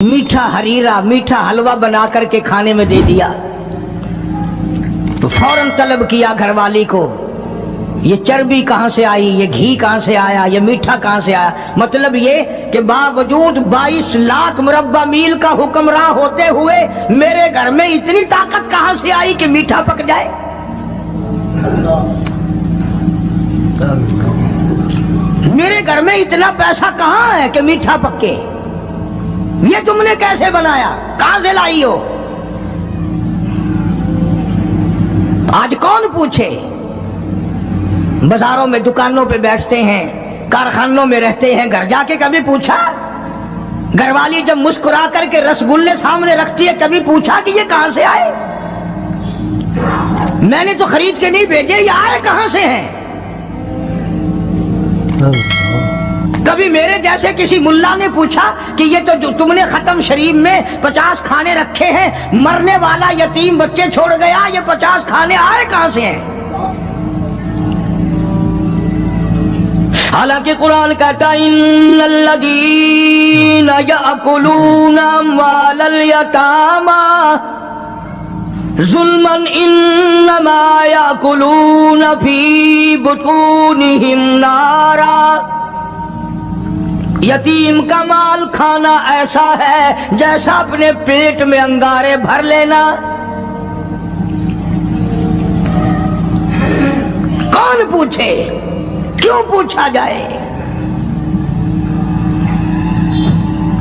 मीठा हरीरा मीठा हलवा बना करके खाने में दे दिया तो फौरन तलब किया घरवाली को, ये चर्बी कहां से आई, ये घी कहां से आया, ये मीठा कहां से आया। मतलब ये कि बावजूद 22 लाख मुरब्बा मील का हुक्मरां होते हुए मेरे घर में इतनी ताकत कहां से आई कि मीठा पक जाए। मेरे घर में इतना पैसा कहां है कि मीठा पके। ये तुमने कैसे बनाया, कहां से लाई हो। आज कौन पूछे। बाजारों में दुकानों पे बैठते हैं, कारखानों में रहते हैं, घर जाके कभी पूछा। घरवाली जब मुस्कुरा करके रसगुल्ले सामने रखती है कभी पूछा कि ये कहां से आए। मैंने तो खरीद के नहीं भेजे, ये आए कहां से हैं। कभी मेरे जैसे किसी मुल्ला ने पूछा कि ये तो जो तुमने खत्म शरीफ में 50 खाने रखे हैं, मरने वाला यतीम बच्चे छोड़ गया, ये 50 खाने आए कहां से हैं। हालांकि कुरान कहता है इन्नल्लज़ीना यअकुलूना अम्वालल यतामा ज़ुल्मन इन्नमा यअकुलूना फी बुतूनिहिम नारा। यतीम का माल खाना ऐसा है जैसा अपने पेट में अंगारे भर लेना। कौन पूछे, क्यों पूछा जाए।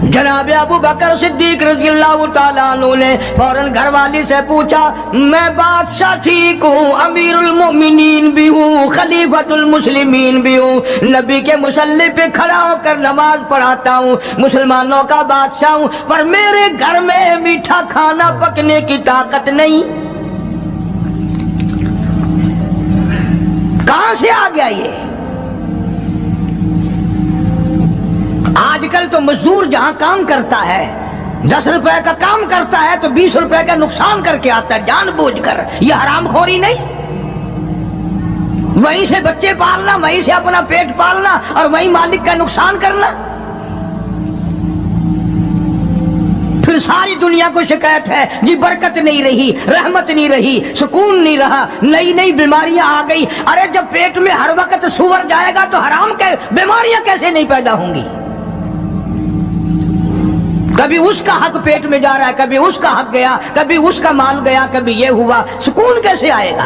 जनाब अबू बकर सिद्दीक रज़ियल्लाहु ताला अन्हु ने फौरन घरवाली से पूछा, मैं बादशाह ठीक हूँ, अमीरुल मोमिनीन भी हूँ, खलीफतुल मुस्लिमीन भी हूँ, नबी के मुसल्ले पे खड़ा होकर नमाज पढ़ाता हूँ, मुसलमानों का बादशाह हूँ, पर मेरे घर में मीठा खाना पकने की ताकत नहीं। कहां से आ गया ये। आजकल तो मजदूर जहां काम करता है 10 रुपए का काम करता है तो 20 रुपए का नुकसान करके आता है जानबूझकर। ये हरामखोरी नहीं। वहीं से बच्चे पालना, वहीं से अपना पेट पालना और वहीं मालिक का नुकसान करना। फिर सारी दुनिया को शिकायत है जी बरकत नहीं रही, रहमत नहीं रही, सुकून नहीं रहा, नई नई बीमारियां आ गई। अरे जब पेट में हर वक्त सुअर जाएगा तो हराम के बीमारियां कैसे नहीं पैदा होंगी। कभी उसका हक पेट में जा रहा है, कभी उसका हक गया, कभी उसका माल गया, कभी ये हुआ, सुकून कैसे आएगा।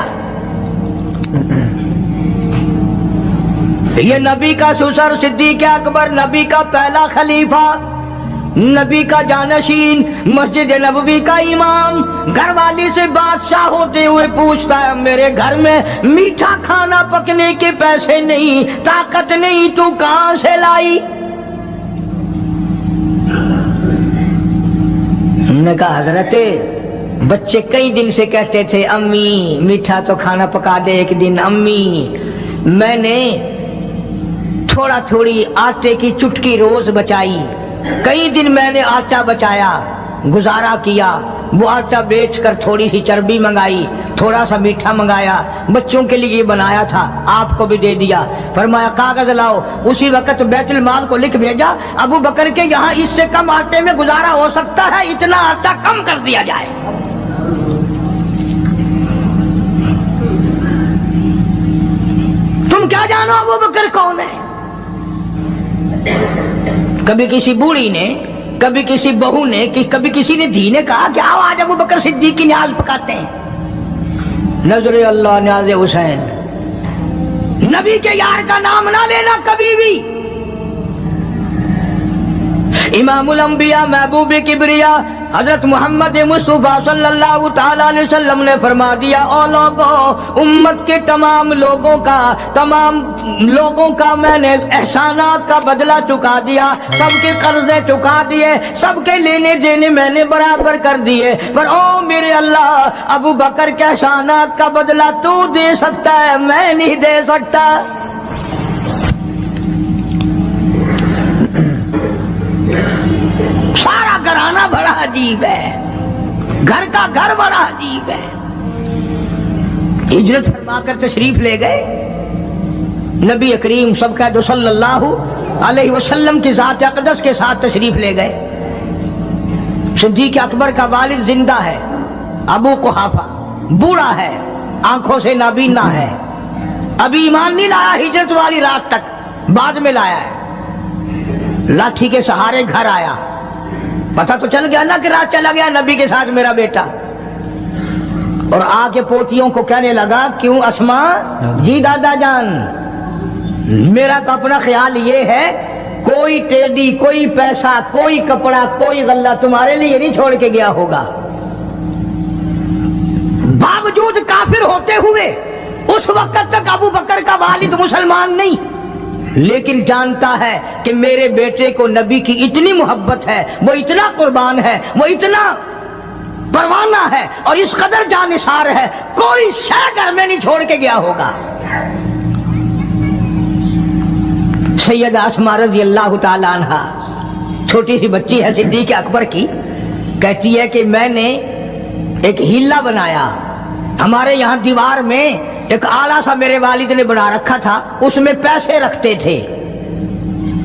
ये नबी का सुसर सिद्दीक अकबर, नबी का पहला खलीफा, नबी का जानशीन, मस्जिद नबवी का इमाम, घरवाली से बादशाह होते हुए पूछता है, मेरे घर में मीठा खाना पकने के पैसे नहीं, ताकत नहीं, तू कहां से लाई। हमने कहा हजरते, बच्चे कई दिन से कहते थे अम्मी मीठा तो खाना पका दे एक दिन। अम्मी मैंने थोड़ा थोड़ी आटे की चुटकी रोज बचाई, कई दिन मैंने आटा बचाया, गुजारा किया, वो आटा बेचकर थोड़ी सी चर्बी मंगाई, थोड़ा सा मीठा मंगाया, बच्चों के लिए बनाया था, आपको भी दे दिया। फरमाया कागज लाओ, उसी वक्त बैतुल माल को लिख भेजा, अबू बकर के यहाँ इससे कम आटे में गुजारा हो सकता है, इतना आटा कम कर दिया जाए। तुम क्या जानो अबू बकर कौन है। कभी किसी बूढ़ी ने, कभी किसी बहू ने, कभी किसी ने धी ने कहा कि आओ आज अबू बकर सिद्दीक की न्याज पकाते हैं। नजरे अल्लाह न्याज़े हुसैन, नबी के यार का नाम ना लेना कभी भी। इमामुल अंबिया महबूब किबरिया हजरत मोहम्मद मुस्तफा सल्लल्लाहु ताला अलैहि वसल्लम ने फरमा दिया, ओ लोगों, उम्मत के तमाम लोगों का मैंने एहसानात का बदला चुका दिया, सबके कर्जे चुका दिए, सबके लेने देने मैंने बराबर कर दिए, पर ओ मेरे अल्लाह, अबू बकर के एहसानात का बदला तू दे सकता है, मैं नहीं दे सकता। सारा घराना बड़ा अजीब है, घर का घर बड़ा अजीब है। हिजरत फरमाकर तशरीफ ले गए नबी करीम सबका जो सल्लल्लाहु अलैहि वसल्लम की ज़ात अक़दस के साथ तशरीफ ले गए। सिद्दीक अकबर का वालिद जिंदा है, अबू कुहाफा, बूढ़ा है, आंखों से नाबीना है, अभी ईमान नहीं लाया हिजरत वाली रात तक, बाद में लाया है। लाठी के सहारे घर आया, पता तो चल गया ना कि रात चला गया नबी के साथ मेरा बेटा, और आके पोतियों को कहने लगा, क्यों अस्मा जी दादा जान, मेरा तो अपना ख्याल ये है कोई टेडी, कोई पैसा, कोई कपड़ा, कोई गल्ला तुम्हारे लिए नहीं छोड़ के गया होगा। बावजूद काफिर होते हुए उस वक्त तक अबू बकर का वालिद मुसलमान नहीं, लेकिन जानता है कि मेरे बेटे को नबी की इतनी मोहब्बत है, वो इतना कुर्बान है, वो इतना परवाना है और इस कदर जानिसार है, कोई शय घर में नहीं छोड़ के गया होगा। सैयदा अस्मा रज़ी अल्लाह ताला अन्हा, छोटी सी बच्ची है सिद्दीक अकबर की, कहती है कि मैंने एक हिल्ला बनाया, हमारे यहाँ दीवार में एक आला सा मेरे वालिद ने बना रखा था, उसमें पैसे रखते थे,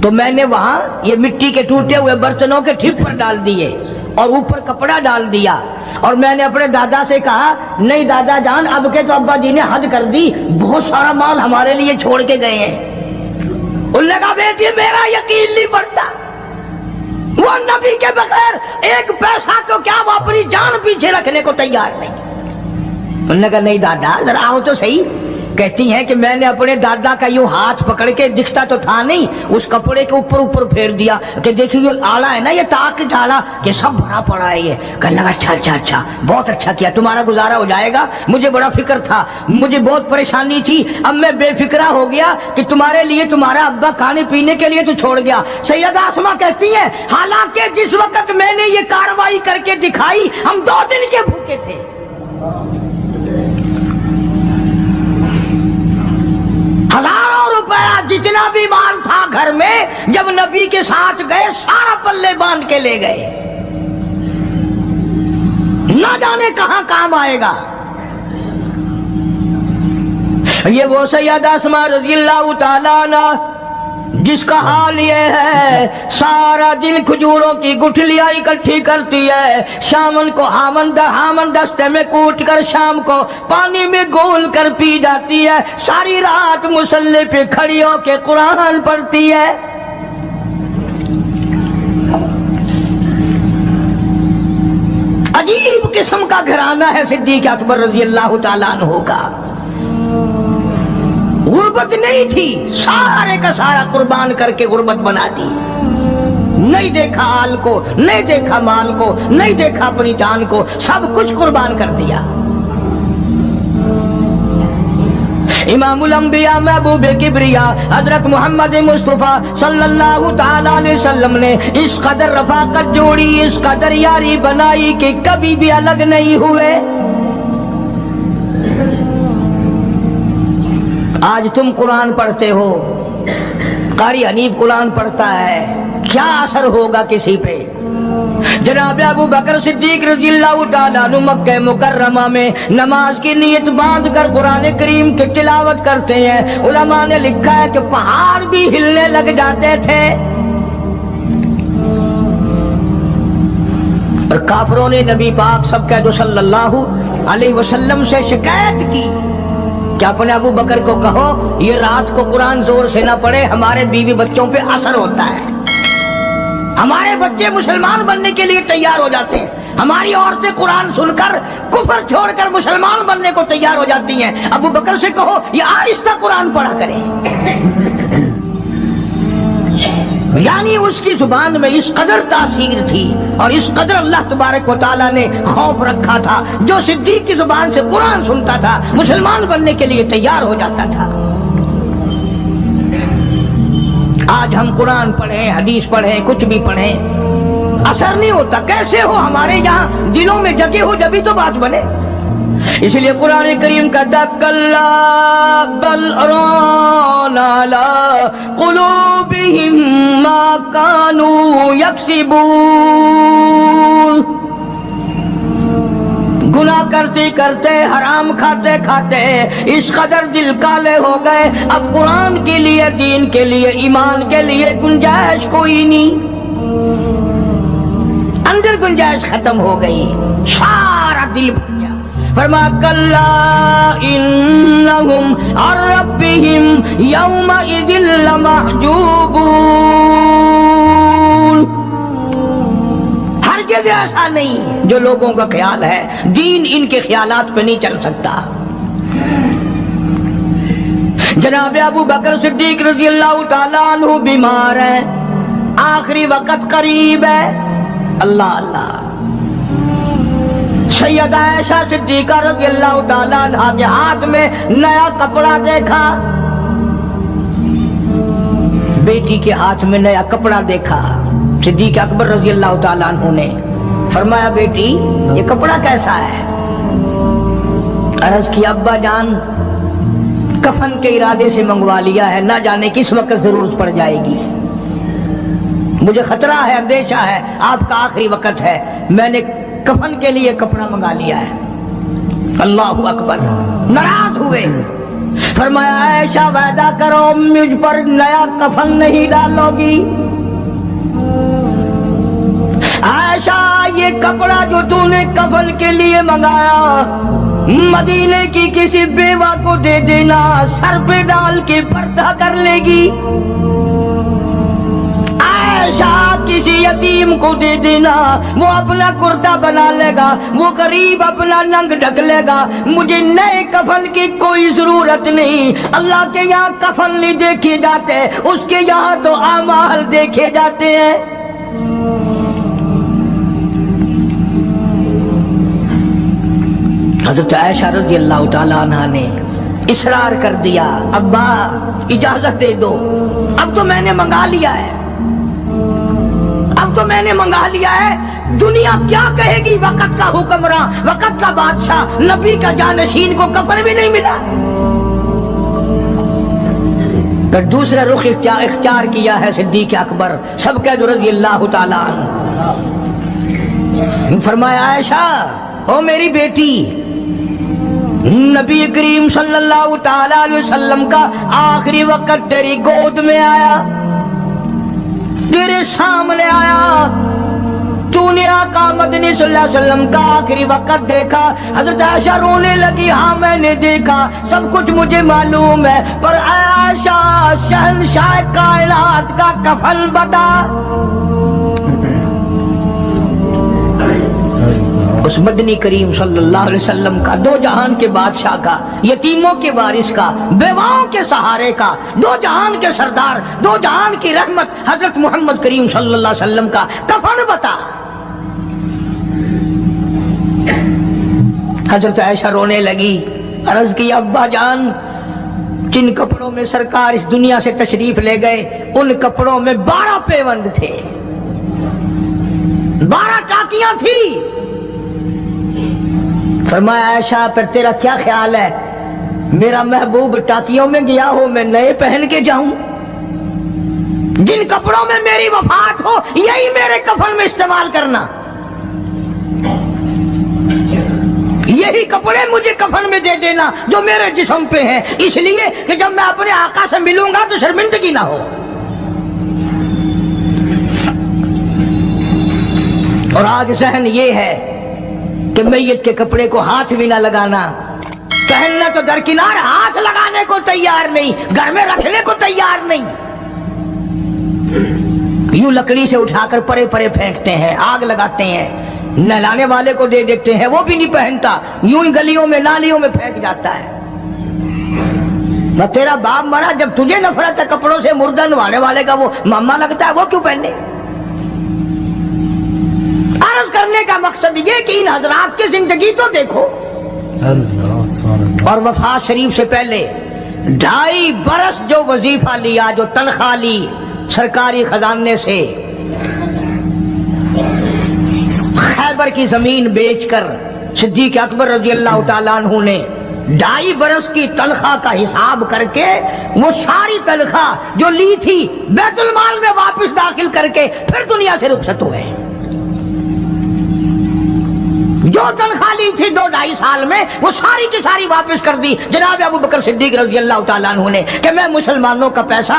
तो मैंने वहां ये मिट्टी के टूटे हुए बर्तनों के ठिप्पर डाल दिए और ऊपर कपड़ा डाल दिया, और मैंने अपने दादा से कहा, नहीं दादा जान, अब के तो अब्बा जी ने हद कर दी, बहुत सारा माल हमारे लिए छोड़ के गए हैं। उन्होंने कहा, बेटी मेरा यकीन नहीं पड़ता, वो नबी के बगैर एक पैसा तो क्या, वो अपनी जान पीछे रखने को तैयार नहीं। उन्होंने कहा, नहीं दादा जरा आओ तो सही। कहती हैं कि मैंने अपने दादा का यूं हाथ पकड़ के, दिखता तो था नहीं, उस कपड़े के ऊपर ऊपर फेर दिया कि देखिए ये आला है ना, ये ताक डाला कि सब भरा पड़ा है। ये कहने लगा, अच्छा अच्छा अच्छा, बहुत अच्छा किया, तुम्हारा गुजारा हो जाएगा, मुझे बड़ा फिक्र था, मुझे बहुत परेशानी थी, अब मैं बेफिक्रा हो गया कि तुम्हारे लिए तुम्हारा अब्बा खाने पीने के लिए तो छोड़ गया। सैयदा आसमा कहती है, हालांकि जिस वक्त मैंने ये कार्रवाई करके दिखाई, हम 2 दिन के भूखे थे। हजारों रुपया जितना भी माल था घर में, जब नबी के साथ गए सारा पल्ले बांध के ले गए, ना जाने कहां काम आएगा। ये वो सैयदा अस्मा रज़ियल्लाहु ताला अन्हा जिसका हाल ये है, सारा दिन खजूरों की गुठलियां इकट्ठी करती है, शामन को हामन दस्ते में कूट कर शाम को पानी में घोल कर पी जाती है, सारी रात मुसल्ले पे खड़ी होकर कुरान पढ़ती है। अजीब किस्म का घराना है सिद्दीक अकबर रज़ियल्लाहु ताला अन्हु का। गुर्बत नहीं थी, सारे का सारा कुर्बान करके गुर्बत बना दी। नहीं देखा हाल को, नहीं देखा माल को, नहीं देखा अपनी जान को, सब कुछ कुर्बान कर दिया। इमामुल अंबिया महबूबे किबरिया हजरत मोहम्मद मुस्तफा सल्लल्लाहु ताला अलैहि वसल्लम ने इस कदर रफाकत जोड़ी, इस कदर यारी बनाई कि कभी भी अलग नहीं हुए। आज तुम कुरान पढ़ते हो, कारी हनीफ कुरान पढ़ता है, क्या असर होगा किसी पे? जनाब अबू बकर सिद्दीक रज़ियल्लाहु ताला अन्हु मक्के मुकर्रमा में नमाज की नियत बांध कर कुरान करीम की तिलावत करते हैं। उलमा ने लिखा है कि पहाड़ भी हिलने लग जाते थे। और काफरों ने नबी पाक सबके सल्लल्लाहु अलैहि वसल्लम से शिकायत की कि अपने अबू बकर को कहो ये रात को कुरान जोर से ना पढ़े, हमारे बीवी बच्चों पे असर होता है, हमारे बच्चे मुसलमान बनने के लिए तैयार हो जाते हैं, हमारी औरतें कुरान सुनकर कुफर छोड़कर मुसलमान बनने को तैयार हो जाती हैं। अबू बकर से कहो ये आहिस्ता कुरान पढ़ा करे। यानी उसकी जुबान में इस कदर तासीर थी और इस कदर अल्लाह तबारक व तआला ने खौफ रखा था, जो सिद्दीक की जुबान से कुरान सुनता था मुसलमान बनने के लिए तैयार हो जाता था। आज हम कुरान पढ़ें, हदीस पढ़ें, कुछ भी पढ़ें, असर नहीं होता। कैसे हो? हमारे यहाँ दिलों में जगे हो, जभी तो बात बने। इसलिए कुरान करीम का कल्ला बल रान अला कुलूबिहिम मा कानू यक्सिबून, गुनाह करते करते, हराम खाते खाते इस कदर दिल काले हो गए, अब कुरान के लिए, दीन के लिए, ईमान के लिए गुंजाइश कोई नहीं। اندر گنجائش ختم ہو گئی، سارا دل بھر گیا۔ فرمایا کلا انہم عن ربہم یومئذ لمحجوبون۔ ہرگز ایسا نہیں جو لوگوں کا خیال ہے، دین ان کے خیالات پہ نہیں چل سکتا۔ جناب ابو بکر صدیق رضی اللہ تعالیٰ عنہ بیمار ہیں، آخری وقت قریب ہے، اللہ اللہ۔ سیدہ عائشہ صدیقہ رضی اللہ تعالیٰ عنہ کے ہاتھ میں نیا کپڑا دیکھا، بیٹی کے ہاتھ میں نیا کپڑا دیکھا۔ صدیق اکبر رضی اللہ تعالیٰ عنہ نے فرمایا بیٹی یہ کپڑا کیسا ہے؟ عرض کی ابا جان کفن کے ارادے سے منگوا لیا ہے، نہ جانے کس وقت ضرورت پڑ جائے گی، مجھے خطرہ ہے، اندیشہ ہے، آپ کا آخری وقت ہے، میں نے کفن کے لیے کپڑا منگا لیا ہے۔ اللہ اکبر۔ ناراض ہوئے، فرمایا عائشہ وعدہ کرو مجھ پر نیا کفن نہیں ڈالو گی۔ عائشہ یہ کپڑا جو تو نے کفن کے لیے منگایا مدینے کی کسی بیوہ کو دے دینا، سر پہ ڈال کے پردہ کر لے گی۔ عائشہ کسی یتیم کو دے دینا، وہ اپنا کرتا بنا لے گا، وہ غریب اپنا ننگ ڈھک لے گا، مجھے نئے کفن کی کوئی ضرورت نہیں۔ اللہ کے یہاں کفن نہیں دیکھے جاتے، اس کے یہاں تو اعمال دیکھے جاتے ہیں۔ حضرت عائشہ رضی اللہ تعالیٰ عنہ نے اصرار کر دیا، ابا اجازت دے دو، اب تو میں نے منگا لیا ہے، اب تو میں نے منگا لیا ہے، دنیا کیا کہے گی؟ وقت کا حکمراں، وقت کا بادشاہ، نبی کا جانشین کو کفن بھی نہیں ملا۔ پھر دوسرا رخ اختیار کیا ہے صدیق اکبر سب قید رضی اللہ تعالیٰ عنہ۔ فرمایا عائشہ او میری بیٹی، نبی کریم صلی اللہ تعالیٰ علیہ وسلم کا آخری وقت تیری گود میں آیا، تیرے سامنے آیا، تو نے آقا مدنی صلی اللہ علیہ وسلم کا آخری وقت دیکھا۔ حضرت عائشہ رونے لگی، ہاں میں نے دیکھا، سب کچھ مجھے معلوم ہے، پر عائشہ شہنشاہ کائنات کا کفن بتا۔ اس مدنی کریم صلی اللہ علیہ وسلم کا، دو جہان کے بادشاہ کا، یتیموں کے وارث کا، بیواؤں کے سہارے کا، دو جہان کے سردار، دو جہان کی رحمت حضرت محمد کریم صلی اللہ علیہ وسلم کا کفن بتا۔ حضرت عائشہ رونے لگی، عرض کی ابا جان جن کپڑوں میں سرکار اس دنیا سے تشریف لے گئے ان کپڑوں میں 12 پیوند تھے، 12 ٹاکیاں تھی۔ فرمایا عائشہ پھر تیرا کیا خیال ہے، میرا محبوب ٹاکیوں میں گیا ہو میں نئے پہن کے جاؤں؟ جن کپڑوں میں میری وفات ہو یہی میرے کفن میں استعمال کرنا، یہی کپڑے مجھے کفن میں دے دینا جو میرے جسم پہ ہیں، اس لیے کہ جب میں اپنے آقا سے ملوں گا تو شرمندگی نہ ہو۔ اور آج ذہن یہ ہے کہ میت کے کپڑے کو ہاتھ بھی نہ لگانا، پہننا تو درکنار، ہاتھ لگانے کو تیار نہیں، گھر میں رکھنے کو تیار نہیں، یوں لکڑی سے اٹھا کر پرے پرے پھینکتے ہیں، آگ لگاتے ہیں، نہلانے والے کو دے دیتے ہیں، وہ بھی نہیں پہنتا، یوں ہی گلیوں میں نالیوں میں پھینک جاتا ہے۔ تیرا باپ مرا، جب تجھے نفرت ہے کپڑوں سے، مردہ نوانے والے کا وہ ماما لگتا ہے، وہ کیوں پہنے؟ عرض کرنے کا مقصد یہ کہ ان حضرات کی زندگی تو دیکھو، اور وفات شریف سے پہلے 2.5 برس جو وظیفہ لیا، جو تنخواہ لی سرکاری خزانے سے، خیبر کی زمین بیچ کر صدیق اکبر رضی اللہ تعالیٰ عنہ نے 2.5 برس کی تنخواہ کا حساب کر کے وہ ساری تنخواہ جو لی تھی بیت المال میں واپس داخل کر کے پھر دنیا سے رخصت ہوئے۔ جو تنخواہ لی تھی 2-2.5 سال میں وہ ساری کی ساری واپس کر دی جناب ابو بکر صدیق رضی اللہ تعالیٰ عنہ نے کہ میں مسلمانوں کا پیسہ